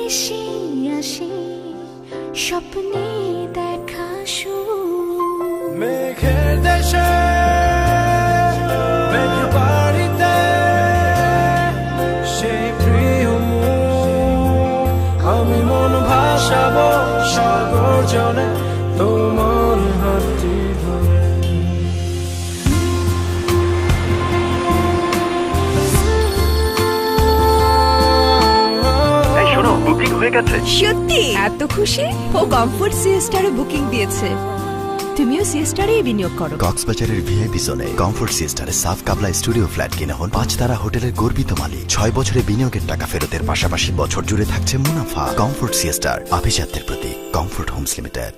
এসে আসে স্বপ্নে দেখা মেঘের দেশে মেঘ বাড়িতে সেই প্রিয় আমি মন ভাসাবো সাগর জলে তোমার হাতটি ধরে। শোনো, বুকিং হয়ে গেছে। সত্যি এত খুশি? ও কমফোর্ট সিস্টারে বুকিং দিয়েছে। তুমিও সিস্টারেই বিনিয়োগ করো। কক্সবাজারের ভিআইপি জোনে কমফোর্ট সিস্টারে সাফ কাবলা স্টুডিও ফ্ল্যাট কিনে হন 5 তারা হোটেলের গর্বিত মালিক। 6 বছরে বিনিয়োগের টাকা ফেরতের পাশাপাশি বছর জুড়ে থাকছে মুনাফা। কমফোর্ট সিস্টার, আভিজাত্যের প্রতীক। Comfort homes limited.